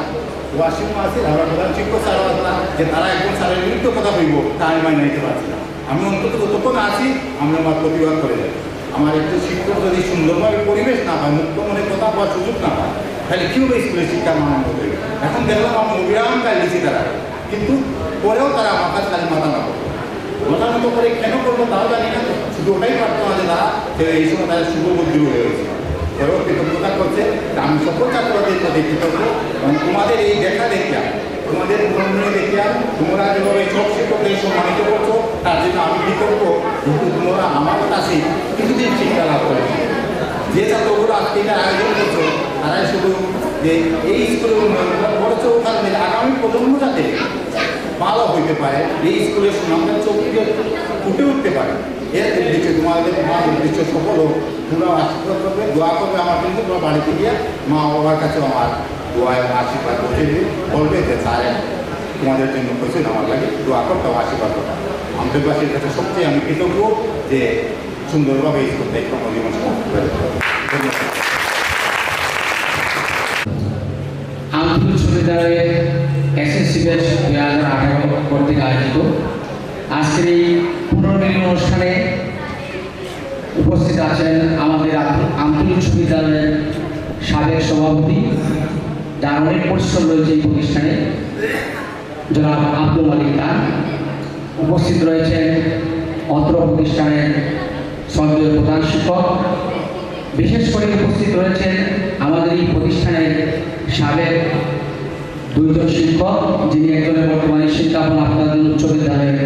ওয়াসিম আছে, আমার প্রধান শিক্ষক স্যারও আসলাম, যে তারা একজন স্যারের বিরুদ্ধে কথা বলব তা আমি মাইনে নিতে পারছি না। আমি অন্তত যতক্ষণ আছি আমি আমার প্রতিবাদ করে যাই। আমার একটু শিক্ষক যদি সুন্দরভাবে পরিবেশ না পায়, মুক্ত মনে কথা বলার সুযোগ না পায়, তাহলে কীভাবে স্কুলের শিক্ষার মান করবে? এখন দেখলাম আমি অবিরাম গাল দিচ্ছি তারা, কিন্তু পরেও তারা আমার কাছে খালি মাথা না করবে। মাথা মতো করে কেন করবো তাও জানি না, শুধু ওটাই পারতো না যে তারা এই সময় তাদের শুভবুদ্ধি হয়ে গেছে। এবার কৃতজ্ঞতা করছে, আমি সকল ছাত্রদের প্রতি কৃতজ্ঞ এবং তোমাদের এই দেখা দেখিয়া, তোমাদের মনে দেখিয়া তোমরা যেভাবে সব শিক্ষকদের সম্মানিত করছো, তার জন্য আমি কৃতজ্ঞ। কিন্তু তোমরা আমার কাছে কিছুদিন শিক্ষা লাভ করেছো। যে ছাত্রগুলো আজকে এটার আয়োজন করছো, তারাই শুধু যে এই স্কুলের উন্নয়ন করছো, কারণে আগামী প্রজন্ম যাতে ভালো হইতে পারে, এই স্কুলের সুনামটা চোখে ফুটে উঠতে পারে, এর উদ্দেশ্যে তোমাদের উদ্দেশ্য সফল হোক। তোমরা আশীর্বাদ করবে, দোয়া করবে আমার জন্য। তোমরা বাড়িতে গিয়ে মা বাবার কাছে আমার দোয়ায় আশীর্বাদ করতে বলবে যে স্যার তোমাদের জন্য কিছু আমার লাগে, দোয়া করতে আশীর্বাদ করতে। আন্তর্বাসীর কাছে সবচেয়ে আমি কৃতজ্ঞ যে সুন্দরভাবে এই স্কুলটা কর্মজীবন সমাপ্ত করে। আন্তর্জাতিক বিশ্ববিদ্যালয়ে এসএসসি ব্যাচ 2018 কর্তৃক আয়োজিত আজকের এই পুনর্মিলন অনুষ্ঠানে উপস্থিত আছেন আমাদের আমতলী উচ্চ বিদ্যালয়ের সাবেক সভাপতি, যার অনেক পরিশ্রম রয়েছে এই প্রতিষ্ঠানে, জনাব আব্দুল মালিক খান। উপস্থিত রয়েছেন অত্র প্রতিষ্ঠানের শ্রদ্ধেয় প্রধান শিক্ষক। বিশেষ করে উপস্থিত রয়েছেন আমাদের এই প্রতিষ্ঠানের সাবেক 2 জন শিক্ষক, যিনি একজনের বর্তমানে শিক্ষাপন আপনাদের উচ্চ বিদ্যালয়ের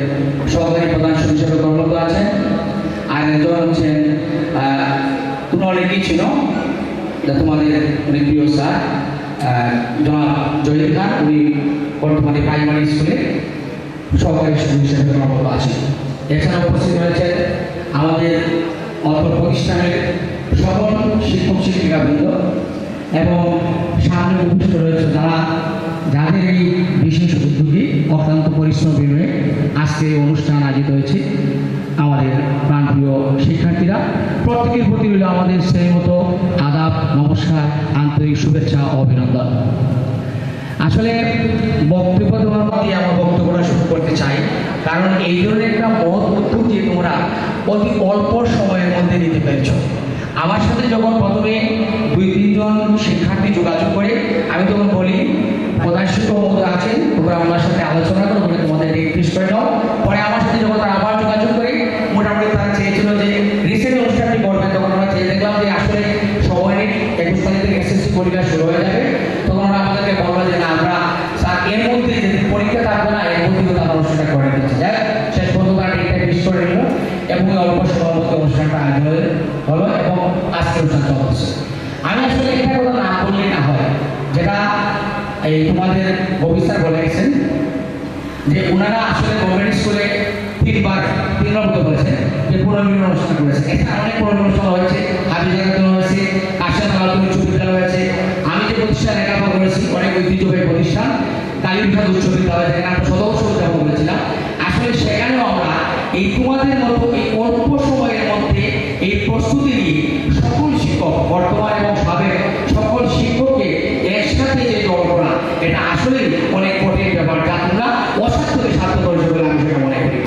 সহকারী প্রধান শিক্ষক হিসেবে কর্মরত আছেন, আর একজন হচ্ছেন তোমরা অনেকেই ছিল তোমাদের অনেক প্রিয় স্যার জনাব জহির খান। উনি বর্তমানে প্রাইমারি স্কুলে সহকারী শিক্ষক হিসেবে কর্মরত আছেন। এছাড়া উপস্থিত রয়েছেন আমাদের অত্র প্রতিষ্ঠানের সকল শিক্ষক শিক্ষিকাবৃন্দ এবং সামনে উপস্থিত রয়েছে যাদের এই বিশেষ উদ্যোগে অক্লান্ত পরিশ্রম বিনিময়ে আজকে এই অনুষ্ঠান আয়োজিত হয়েছে। আমাদের প্রাণপ্রিয় শিক্ষার্থীরা, প্রত্যেকের প্রতি হলো আমাদের সেই মতো আদাব, নমস্কার, আন্তরিক শুভেচ্ছা ও অভিনন্দন। আসলে বক্তব্য দেওয়ার মধ্যে আমার বক্তব্যটা শুরু করতে চাই, কারণ এই ধরনের একটা মহৎ উদ্যোগ যে তোমরা অতি অল্প সময়ের মধ্যে নিতে পেরেছ। আমার সাথে যখন প্রথমে 2-3 জন শিক্ষার্থী যোগাযোগ করে, আমি তখন বলি প্রধান শিক্ষক মহোদয় আছেন, তোমরা আমার সাথে আলোচনা করো, তোমরা তোমাদের ডেট ফিক্স করে নাও। পরে আমার সাথে যখন তারা আবার যোগাযোগ করে, মোটামুটি তারা চেয়েছিল যে রিসেন্ট অনুষ্ঠানটি করবে, তখন আমরা চেয়ে দেখলাম যে আসলে সময় 21 তারিখ থেকে এসএসসি পরীক্ষা শুরু হয়ে যাবে। তখন ওরা আমাদেরকে বললো যে না, আমরা স্যার এর মধ্যে যে পরীক্ষা থাকবে না, এর মধ্যে তারা অনুষ্ঠানটা করে দিচ্ছে। যাই শেষ পর্যন্ত তারা ডেটটা ফিক্স করে নিল এবং অল্প সময়ের মধ্যে অনুষ্ঠানটা আয়োজন হলো এবং আজকে অনুষ্ঠান চলছে। আমি আসলে একটা কথা না বললে না হয়, যেটা এই তোমাদের ববি স্যার বলে গেছেন যে ওনারা আসলে গভর্নমেন্ট স্কুলে 3 বার মতো বলেছেন যে পুনর্মিলন অনুষ্ঠান করেছে। এখানে অনেক পুনর্মিলন অনুষ্ঠান হয়েছে, হাবিজাগাতন হয়েছে, কাশিয়ান আলাদুল উচ্চ বিদ্যালয় হয়েছে। আমি যে প্রতিষ্ঠান লেখাপড়া করেছি, অনেক ঐতিহ্যবাহী প্রতিষ্ঠান কালীঘাট উচ্চ বিদ্যালয়, যেখানে আমরা সদস্য উদ্যাপন করেছিলাম। আসলে সেখানেও আমরা এই তোমাদের মতো এই অল্প সময়ের মধ্যে এই প্রস্তুতি নিয়ে সকল শিক্ষক, বর্তমান এবং সাবেক সকল শিক্ষককে একসাথে যে দল করা, এটা আসলে অনেক কঠিন ব্যাপার, যা তোমরা অসাধ্যকে সাধ্য করেছো বলে আমি সেটা মনে করি।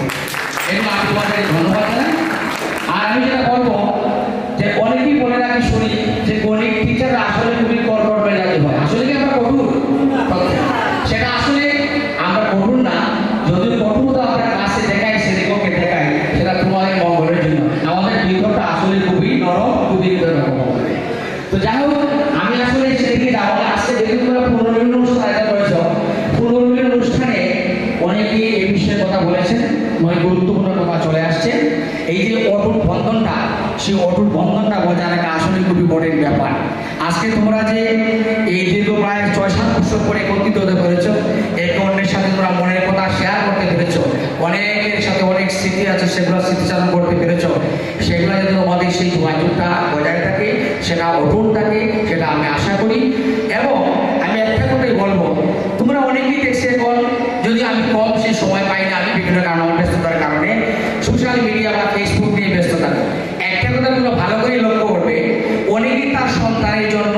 এবং আমি তোমাদের ধন্যবাদ জানাই। আর আমি যেটা বলবো যে অনেকেই বলে রাখি শুনি যে গণিত টিচাররা আসলে খুবই কঠোর মেজাজি হয়। আসলে কি আমরা কঠোর? সেটা আসলে আমরা কঠোর না, যদিও কঠোরতা আমরা ক্লাসে দেখাই, শ্রেণীকক্ষে দেখাই, সেটা তোমাদের মঙ্গলের জন্য। আমাদের ভিতরটা আসলে খুবই নরম, খুবই মঙ্গলের। তো যাই হোক, আমি আসলে সেদিকে যাবো না। আজকে যেহেতু তোমরা পুনর্মিলন অনুষ্ঠান আয়োজন করেছ, পুনর্মিলন অনুষ্ঠানে অনেকেই এই বিষয়ে কথা বলেছেন, অনেক গুরুত্বপূর্ণ কথা চলে আসছে। এই যে অটুট বন্ধনটা, সেই অটুট বন্ধনটা বজায় রাখা আসলে খুব ইম্পর্টেন্ট ব্যাপার। আজকে তোমরা যে এই দীর্ঘ প্রায় 6-7 বছর পরে একত্রিত হতে পেরেছ, একে অন্যের সাথে তোমরা মনের কথা শেয়ার করতে পেরেছ, অনেকের সাথে অনেক স্মৃতি আছে, সেগুলো স্মৃতিচারণ করতে পেরেছ, সেগুলো যাতে তোমাদের সেই যোগাযোগটা বজায় থাকে, সেটা অটুট থাকে, সেটা আমি আশা করি। এবং আমি একটা কথাই বলবো, তোমরা অনেকেই দেখছি এখন, যদি আমি কম সেই সময় পাই না, আমি বিভিন্ন কারণে, আমার ব্যস্ততার কারণে সোশ্যাল মিডিয়া বা ফেসবুক নিয়ে ব্যস্ত থাকো। একটা কথা তোমরা ভালো করে লক্ষ্য করবে, অনেকেই তার সন্তানের জন্য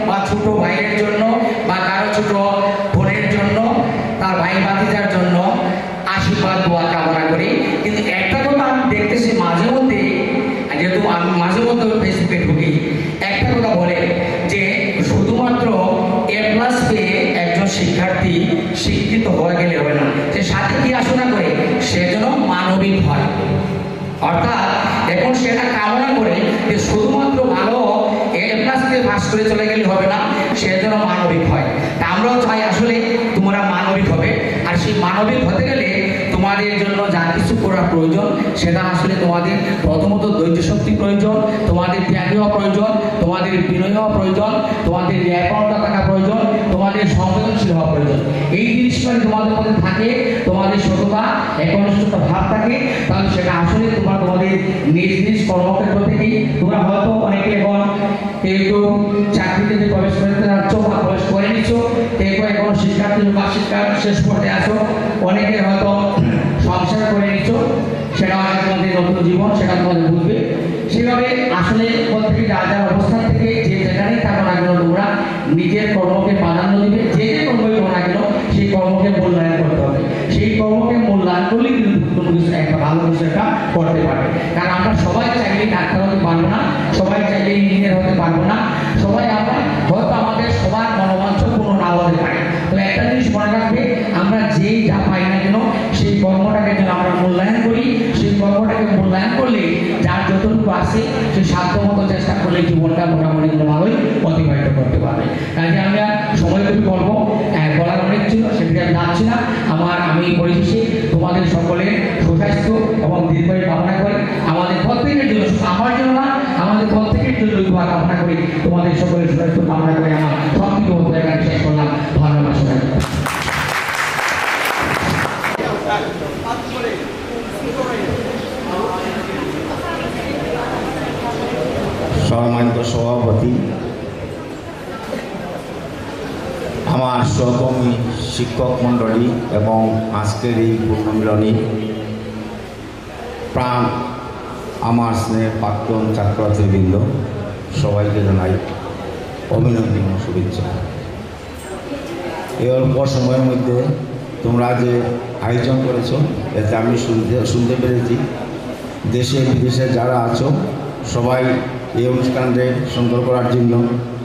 বা ছোট ভাইয়ের জন্য বা কারো ছোট বোনের জন্য, তার ভাই ভাতিজার জন্য আশীর্বাদ দোয়া কামনা করি। কিন্তু একটা কথা আমি দেখতেছি মাঝে মধ্যে, যেহেতু আমি মাঝে মধ্যে ফেসবুকে ঢুকি, একটা কথা বলে যে শুধুমাত্র A+ পেয়ে একজন শিক্ষার্থী শিক্ষিত হয়ে গেলে হবে না, সে সাথে কি আশা করে সে যেন মানবিক হয়। অর্থাৎ এখন সেটা কামনা করে যে শুধুমাত্র ভালো A+ দিয়ে পাস করে চলে গেলে হবে না, সে যেন মানবিক হয়। তা আমরাও চাই আসলে তোমরা মানবিক হবে। আর সেই মানবিক হতে গেলে তোমাদের জন্য যা কিছু করার প্রয়োজন, সেটা আসলে তোমাদের প্রথমত ধৈর্য শক্তি প্রয়োজন, তোমাদের ত্যাগী হওয়া প্রয়োজন, তোমাদের বিনয় হওয়া প্রয়োজন, তোমাদের ন্যায়পরতা থাকা প্রয়োজন, তোমাদের সংবেদনশীল হওয়া প্রয়োজন। এই জিনিসগুলো তোমাদের মধ্যে থাকে, তোমাদের সততা, একনিষ্ঠতা ভাব থাকে, তাহলে সেটা আসলে তোমরা তোমাদের নিজ নিজ কর্মক্ষেত্র থেকেই, তোমরা হয়তো অনেকে এখন কেউ চাকরিতে প্রবেশ করতে যাচ্ছ বা প্রবেশ করে নিচ্ছ, কেউ এখন শিক্ষার্থী বা শিক্ষা শেষ করতে আসো, অনেকে হয়তো সংসার করে নিচ্ছ, সেটা হয়তো তোমাদের নতুন জীবন, সেটা তোমাদের বুঝবে। সেভাবে আসলে প্রত্যেকে যার যার অবস্থান থেকে যে যেখানেই থাকো না কেন, তোমরা নিজের কর্মকে প্রাধান্য দিবে, যে কর্মই করো না কেন সেই কর্মকে করতে পারে। কারণ আমরা সবাই চাইলে ডাক্তার হতে পারবো না, সবাই চাইলে ইঞ্জিনিয়ার হতে পারবো না, সবাই আমরা হয়তো আমাদের সবার মনোবাঞ্ছ পূর্ণ নাও হতে পারে। তো একটা জিনিস মনে রাখবে, আমরা যেই যা পাই না কেন সেই কর্মটাকে যেন আমরা মূল্যায়ন করি। সেই কর্মটাকে মূল্যায়ন করলে যার যতটুকু আছে সে সাধ্যমতো চেষ্টা করলে জীবনটা মোটামুটি ভালোই অতিবাহিত করতে পারবে। কাজে আমি আর সময় করে বলবো, বলার অনেক ছিল, সেটা আমি যাচ্ছি না। আমি পরিশেষে তোমাদের সকলের সুস্বাস্থ্য এবং দীর্ঘায়ু কামনা করি। আমাদের প্রত্যেকের জন্য, আমার জন্য না, আমাদের প্রত্যেকের জন্য দোয়া কামনা করি। তোমাদের সকলের সুস্বাস্থ্য কামনা করে আমার সংক্ষিপ্ত বক্তব্য শেষ করলাম। ধন্যবাদ সবাইকে। সম্মানিত সভাপতি, আমার সহকর্মী শিক্ষক মণ্ডলী এবং আজকের এই পূর্ণমিলনী প্রাণ আমার স্নেহের প্রাক্তন ছাত্রছাত্রীবৃন্দ, সবাইকে জানাই অভিনন্দন ও শুভেচ্ছা। এই অল্প সময়ের মধ্যে তোমরা যে আয়োজন করেছো এতে আমি শুনতে পেরেছি দেশে বিদেশে যারা আছো সবাই এই অনুষ্ঠানকে সুন্দর করার জন্য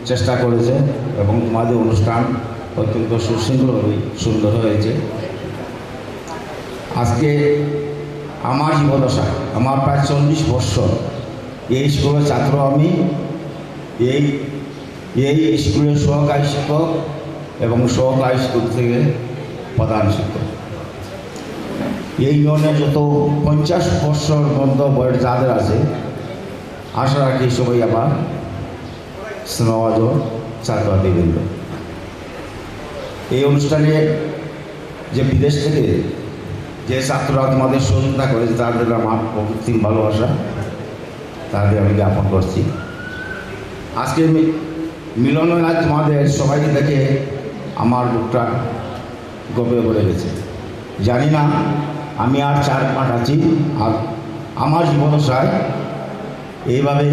চেষ্টা করেছে এবং তোমাদের অনুষ্ঠান অত্যন্ত সুশৃঙ্খলভাবে সুন্দর হয়েছে। আজকে আমার জীবদশায় আমার প্রায় 40 বছর এই স্কুলের ছাত্র আমি, এই স্কুলের সহকারী শিক্ষক এবং সহকারী স্কুল থেকে প্রধান শিক্ষক। এই ইউনিয়নে যত 50 বছর মধ্য বয়স যাদের আছে আশা রাখি সবাই আবার স্নেহভাজন ছাত্রছাত্রীবৃন্দ। এই অনুষ্ঠানে যে বিদেশ থেকে যে ছাত্ররা তোমাদের সহযোগিতা করেছে তাদের আমার অকৃত্রিম ভালোবাসা, তাদের আমি জ্ঞাপন করছি। আজকে মিলন মেলায় তোমাদের সবাইকে দেখে আমার বুকটা গভীর করে গেছে। জানি না আমি আর 4-5 আছি, আর আমার জীবদশায় এইভাবে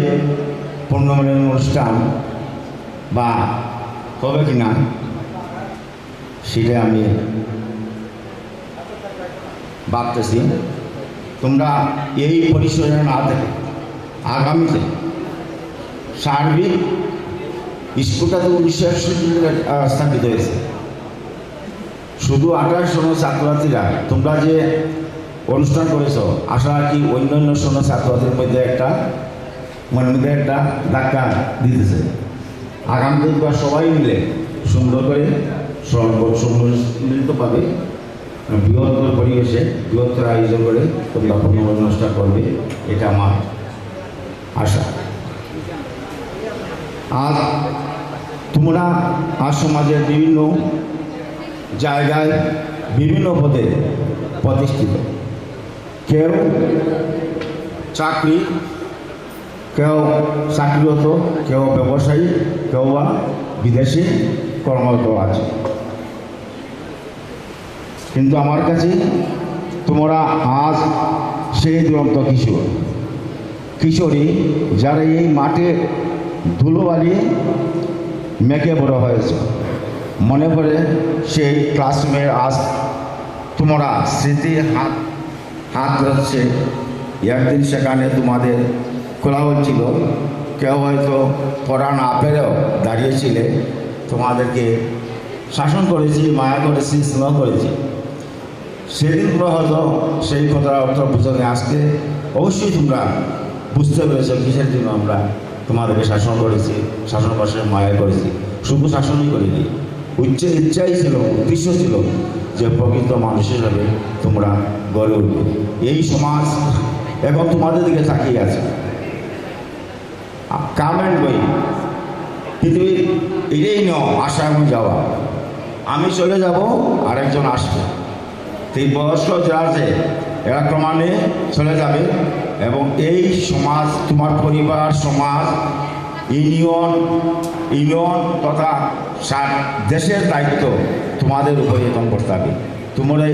পূর্ণমিলনী অনুষ্ঠান বা হবে কি না সেটা আমি ভাবতেছি। তোমরা এই পরিসরে না থেকে আগামীতে সার্বিক স্কুলটা তো 1961 স্থাপিত হয়েছে। শুধু 28 জন ছাত্রছাত্রীরা তোমরা যে অনুষ্ঠান করেছ, আশা রাখি অন্যান্য ছাত্রছাত্রীর মধ্যে একটা মনের মধ্যে একটা ধাক্কা দিতেছে। আগামীতে তোমরা সবাই মিলে সুন্দর করে সম্মিলিতভাবে বৃহত্তর পরিবেশে বৃহত্তর আয়োজন করে তোমরা পূর্ণমিলনী অনুষ্ঠান করবে, এটা আমার আশা। আজ তোমরা আজ সমাজের বিভিন্ন জায়গায় বিভিন্ন পদে প্রতিষ্ঠিত, কেউ চাকরি, কেউ চাকরিরত, কেউ ব্যবসায়ী, কেউ বা বিদেশে কর্মরত আছে। কিন্তু আমার কাছে তোমরা আজ সেই দুরন্ত কিশোরী যারা এই মাঠে ধুলোবালি মেখে বড় হয়েছে। মনে পড়ে সেই ক্লাসরুমের আজ তোমরা স্মৃতি হাত ধরছে। একদিন সেখানে তোমাদের খোলা হচ্ছিল, কেউ হয়তো পড়া না পেরেও দাঁড়িয়েছিলে, তোমাদেরকে শাসন করেছি, মায়া করেছি, স্নেহ করেছি। সেদিন তোমরা হয়তো সেই কথার অর্থ বুঝে আজকে অবশ্যই তোমরা বুঝতে পেরেছ কিসের জন্য আমরা তোমাদেরকে শাসন করেছি, শাসন পাশে মায়া করেছি। শুধু শাসনই করিনি, ইচ্ছাই ছিল, উদ্দেশ্য ছিল যে প্রকৃত মানুষ হিসাবে তোমরা গড়ে উঠবে। এই সমাজ এখন তোমাদের দিকে তাকিয়ে আছে। কামেন্ট বই পৃথিবীর এটাই ন আশা এবং যাওয়া। আমি চলে যাব, আরেকজন আসবে। এই বয়স্ক যারা আছে এরা ক্রমান্বয়ে চলে যাবে এবং এই সমাজ, তোমার পরিবার, সমাজ, ইউনিয়ন তথা দেশের দায়িত্ব তোমাদের উপরে এখন করতে হবে। তোমরাই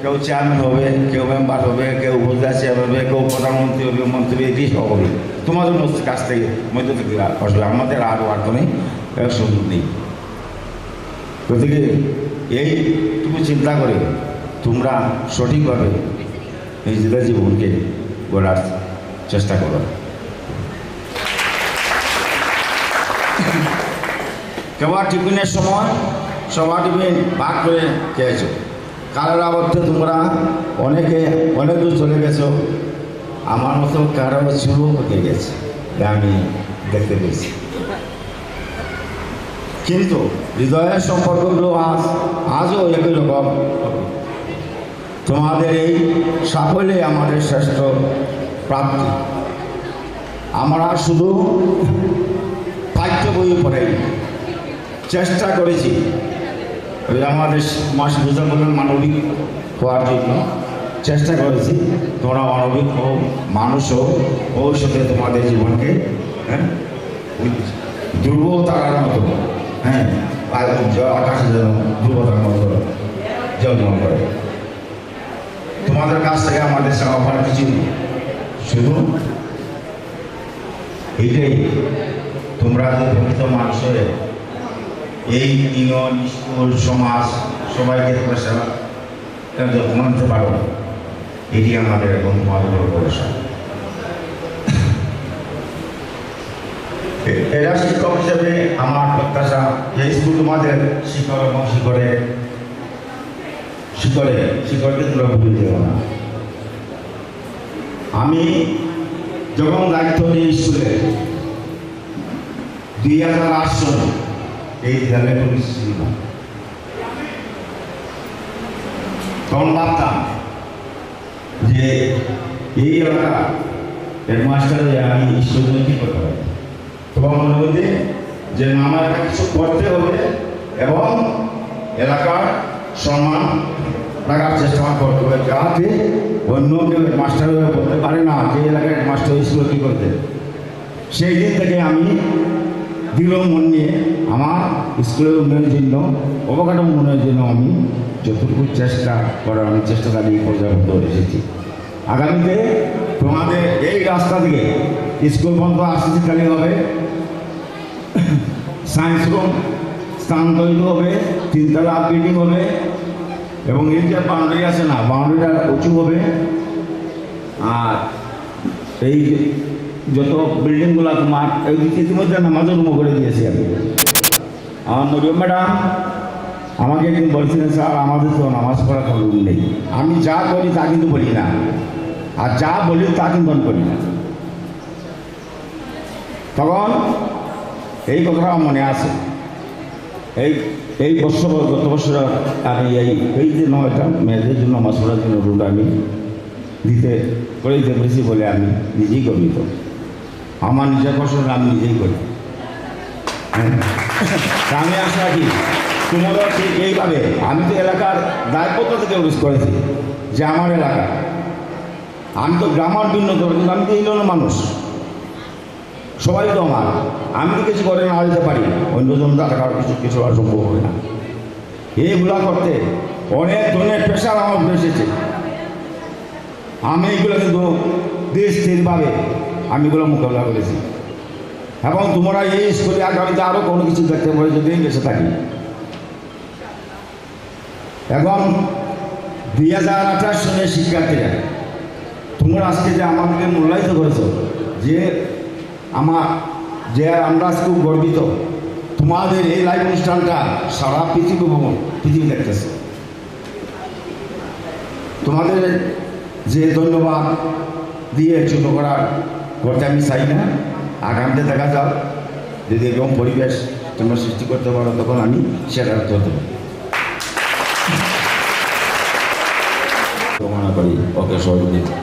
কেউ চেয়ারম্যান হবে, কেউ মেম্বার হবে, কেউ উপজেলা চেয়ারম্যান হবে, কেউ প্রধানমন্ত্রী হবে, মন্ত্রী এটি সব হবে। তোমাদের কাছ থেকে মধ্য থেকে আসবে, আমাদের আর কোনো সুযোগ নেই। গতিকে এইটুকু চিন্তা করে তোমরা সঠিকভাবে নিজেদের জীবনকে গড়ার চেষ্টা করো। কেবল টিফিনের সময় সবার টিফিন ভাগ করে খেয়েছো, কারোর আবদ্ধে তোমরা অনেকে অনেক দূর চলে গেছো, আমার মতো কারো শুরু হয়ে গেছে আমি দেখতে পেয়েছি। কিন্তু হৃদয়ের সম্পর্কগুলো আজও একই রকম। তোমাদের এই সাফল্যে আমাদের শ্রেষ্ঠ প্রাপ্তি। আমরা শুধু পাঠ্য বই পড়াই, চেষ্টা করেছি ওই আমাদের বুঝা বললেন মানবিক হওয়ার জন্য চেষ্টা করেছি। তোমরা মানবিক হোক, মানুষ হোক, ভবিষ্যতে তোমাদের জীবনকে দুর্বলতার মতো আকাশে যেন দুর্বলতার মতো জন্মগ্রহণ করে। তোমাদের কাছ থেকে আমাদের চাওয়ার কিছু শুধু এইটাই, তোমরা যে প্রকৃত মানুষের এই ইউনিয়ন, স্কুল, সমাজ সবাইকে তোমরা সেবা যত্ন নিতে পারো, এটি আমাদের এখন তোমাদের বড় ভরসা। এরা শিক্ষক হিসেবে আমার প্রত্যাশা এই স্কুল তোমাদের শিক্ষক এবং শিক্ষককে তোমরা ভুলে দেবো না। আমি যখন দায়িত্ব নিই স্কুলে 2008 সালে এই বিদ্যালয়ে কোনো ছিল না, তখন ভাবতাম যে এই এলাকা হেডমাস্টারে আমি স্কুল কি করতে পারি। তোমার মনে মধ্যে যে আমার একটা কিছু করতে হবে এবং এলাকার সম্মান রাখার চেষ্টা করতে হবে, যাতে অন্য কেউ মাস্টার বলতে পারে না যে এলাকায় মাস্টার স্কুলে কী করতে। সেই দিন থেকে আমি দৃঢ় মন নিয়ে আমার স্কুলের উন্নয়নের জন্য, অবকাঠামো উন্নয়নের জন্য আমি যতটুকু চেষ্টা করার আমি চেষ্টা চালিয়ে পর্যাপ্ত এসেছি। আগামীতে তোমাদের এই রাস্তা থেকে স্কুল পর্যন্ত আসতে হবে, সায়েন্স রুম স্থানান্তরিত হবে, 3 তলা বিল্ডিং হবে এবং এই যে বাউন্ডারি আছে না, বাউন্ডারিটা উঁচু হবে। আর এই যত বিল্ডিংগুলো তোমার এই ইতিমধ্যে নামাজের রুমও করে দিয়েছি আমি। আমার নরিয়ম ম্যাডাম আমাকে একদিন বলছিলেন, স্যার আমাদের তো নামাজ পড়া কোনো রুম নেই। আমি যা করি তা কিন্তু বলি না, আর যা বলি তা কিন্তু আমি করি না। তখন এই কথাটা আমার মনে আছে। এই বছর গত বছর আমি এই যে 9টা মেয়েদের জন্য নামাজ পড়ার জন্য রুমটা আমি করে দিতে পেরেছি বলে আমি নিজেই গর্বিত। আমার নিজের পছন্দ আমি নিজেই করি। আমি আশা রাখি তোমরা ঠিক এইভাবে, আমি তো এলাকার দায়বদ্ধ থেকে উল্লেখ করেছি যে আমার এলাকা, আমি তো গ্রামার ভিন্ন করে, কিন্তু আমি তো এই ধরনের মানুষ, সবাই তো আমার। আমি তো কিছু করে না দিতে পারি, অন্যজন টাকার কিছু আর সম্ভব হবে না। এইগুলা করতে অনেক ধরনের প্রেশার আমার এসেছে। আমি এইগুলো কিন্তু স্থিরভাবে আমি এগুলো মোকাবিলা করেছি। এবং তোমরা এই স্কুলে আগামীতে আরও কোনো কিছু দেখতে পারে যদি বেঁচে থাকি। এখন 2028 সালের শিক্ষার্থীরা তোমরা আজকে যে আমাদেরকে মূল্যায়িত করেছো, যে আমরা খুব গর্বিত। তোমাদের এই লাইভ অনুষ্ঠানটা সারা পৃথিবী দেখতেছে। তোমাদের যে ধন্যবাদ দিয়ে ছোটো করতে আমি চাই না। আগামীতে দেখা যাও যদি এরকম পরিবেশ তোমরা সৃষ্টি করতে পারো, তখন আমি সেটা করতে কামনা করি। ওকে, সহযোগিতা।